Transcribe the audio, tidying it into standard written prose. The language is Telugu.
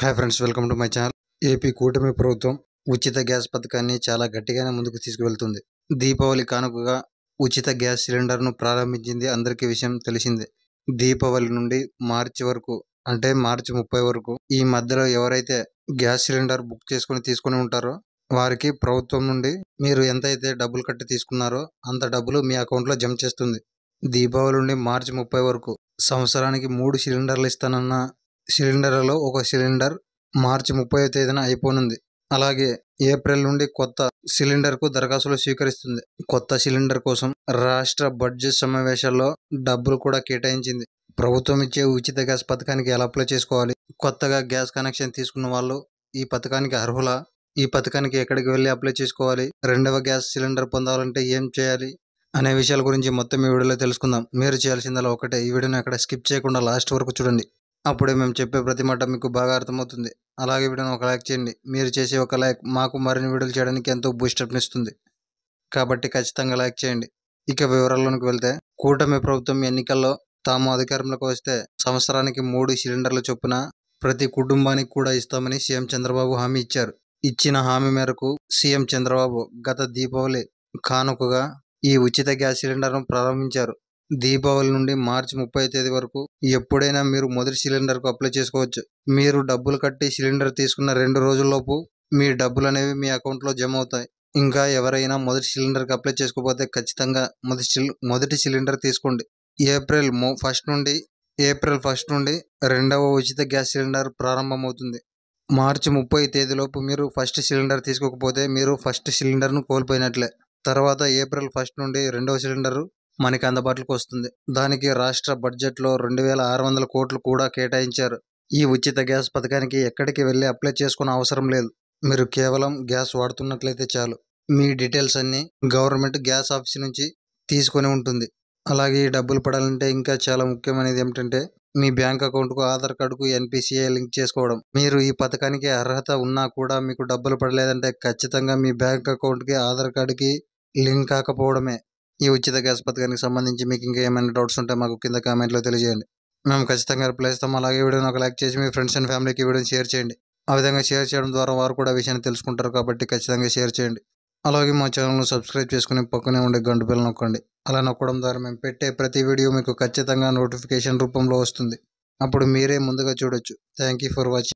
Hi friends, welcome to my channel. AP కూటమి ప్రభుత్వం ఉచిత గ్యాస్ పథకాన్ని చాలా గట్టిగానే ముందుకు తీసుకువెళ్తుంది. దీపావళి కానుకగా ఉచిత గ్యాస్ సిలిండర్ను ప్రారంభించింది అందరికీ విషయం తెలిసిందే. దీపావళి నుండి మార్చి వరకు, అంటే మార్చి 30 వరకు ఈ మధ్యలో ఎవరైతే గ్యాస్ సిలిండర్ బుక్ చేసుకుని తీసుకుని ఉంటారో వారికి ప్రభుత్వం నుండి మీరు ఎంతైతే డబ్బులు కట్టి తీసుకున్నారో అంత డబ్బులు మీ అకౌంట్లో జమ చేస్తుంది. దీపావళి నుండి మార్చి 30 వరకు సంవత్సరానికి 3 సిలిండర్లు ఇస్తానన్న సిలిండర్లలో ఒక సిలిండర్ మార్చి 30వ తేదీన అయిపోనుంది. అలాగే ఏప్రిల్ నుండి కొత్త సిలిండర్కు దరఖాస్తులు స్వీకరిస్తుంది. కొత్త సిలిండర్ కోసం రాష్ట్ర బడ్జెట్ సమావేశాల్లో డబ్బులు కూడా కేటాయించింది. ప్రభుత్వం ఇచ్చే ఉచిత గ్యాస్ పథకానికి ఎలా అప్లై చేసుకోవాలి, కొత్తగా గ్యాస్ కనెక్షన్ తీసుకున్న వాళ్ళు ఈ పథకానికి అర్హులా, ఈ పథకానికి ఎక్కడికి వెళ్ళి అప్లై చేసుకోవాలి, రెండవ గ్యాస్ సిలిండర్ పొందాలంటే ఏం చేయాలి అనే విషయాల గురించి మొత్తం ఈ వీడియోలో తెలుసుకుందాం. మీరు చేయాల్సిందలా ఒకటే, ఈ వీడియోని ఎక్కడ స్కిప్ చేయకుండా లాస్ట్ వరకు చూడండి. అప్పుడే మేము చెప్పే ప్రతి మాట మీకు బాగా అర్థమవుతుంది. అలాగే వీడియోని ఒక లైక్ చేయండి. మీరు చేసే ఒక లైక్ మాకు మరిన్ని వీడియోలు చేయడానికి ఎంతో బూస్టప్ ఇస్తుంది. కాబట్టి ఖచ్చితంగా లైక్ చేయండి. ఇక వివరాల్లోకి వెళ్తే, కూటమి ప్రభుత్వం ఎన్నికల్లో తాము అధికారంలోకి వస్తే సంవత్సరానికి 3 సిలిండర్ల చొప్పున ప్రతి కుటుంబానికి కూడా ఇస్తామని సీఎం చంద్రబాబు హామీ ఇచ్చారు. ఇచ్చిన హామీ మేరకు సీఎం చంద్రబాబు గత దీపావళి కానుకగా ఈ ఉచిత గ్యాస్ సిలిండర్ను ప్రారంభించారు. దీపావళి నుండి మార్చి 30వ తేదీ వరకు ఎప్పుడైనా మీరు మొదటి సిలిండర్కు అప్లై చేసుకోవచ్చు. మీరు డబ్బులు కట్టి సిలిండర్ తీసుకున్న 2 రోజుల్లోపు మీ డబ్బులు అనేవి మీ అకౌంట్లో జమ అవుతాయి. ఇంకా ఎవరైనా మొదటి సిలిండర్కి అప్లై చేసుకోకపోతే ఖచ్చితంగా మొదటి సిలిండర్ తీసుకోండి. ఏప్రిల్ 1 నుండి రెండవ ఉచిత గ్యాస్ సిలిండర్ ప్రారంభమవుతుంది. మార్చి 30 తేదీలోపు మీరు ఫస్ట్ సిలిండర్ తీసుకోకపోతే మీరు ఫస్ట్ సిలిండర్ను కోల్పోయినట్లే. తర్వాత ఏప్రిల్ 1 నుండి రెండవ సిలిండర్ మనకి అందుబాటులోకి వస్తుంది. దానికి రాష్ట్ర బడ్జెట్లో 2600 కోట్లు కూడా కేటాయించారు. ఈ ఉచిత గ్యాస్ పథకానికి ఎక్కడికి వెళ్ళి అప్లై చేసుకునే అవసరం లేదు. మీరు కేవలం గ్యాస్ వాడుతున్నట్లయితే చాలు. మీ డీటెయిల్స్ అన్నీ గవర్నమెంట్ గ్యాస్ ఆఫీస్ నుంచి తీసుకొని ఉంటుంది. అలాగే ఈ డబ్బులు పడాలంటే ఇంకా చాలా ముఖ్యమైనది ఏమిటంటే, మీ బ్యాంక్ అకౌంట్కు ఆధార్ కార్డుకు ఎన్పిసిఐ లింక్ చేసుకోవడం. మీరు ఈ పథకానికి అర్హత ఉన్నా కూడా మీకు డబ్బులు పడలేదంటే ఖచ్చితంగా మీ బ్యాంక్ అకౌంట్కి ఆధార్ కార్డుకి లింక్ కాకపోవడమే. ఈ ఉచిత గ్యాస్ పథకానికి సంబంధించి మీకు ఇంకా ఏమైనా డౌట్స్ ఉంటే మాకు కింద కామెంట్లో తెలియజేయండి. మేము ఖచ్చితంగా రిప్లై ఇస్తాం. అలాగే వీడియోని ఒక లైక్ చేసి మీ ఫ్రెండ్స్ అండ్ ఫ్యామిలీకి వీడియోని షేర్ చేయండి. ఆ విధంగా షేర్ చేయడం ద్వారా వారు కూడా విషయాన్ని తెలుసుకుంటారు. కాబట్టి ఖచ్చితంగా షేర్ చేయండి. అలాగే మా ఛానల్ను సబ్స్క్రైబ్ చేసుకుని పక్కనే ఉండే గంట బెల్ నొక్కండి. అలా నొక్కడం ద్వారా మేము పెట్టే ప్రతి వీడియో మీకు ఖచ్చితంగా నోటిఫికేషన్ రూపంలో వస్తుంది. అప్పుడు మీరే ముందుగా చూడొచ్చు. Thank you for watching.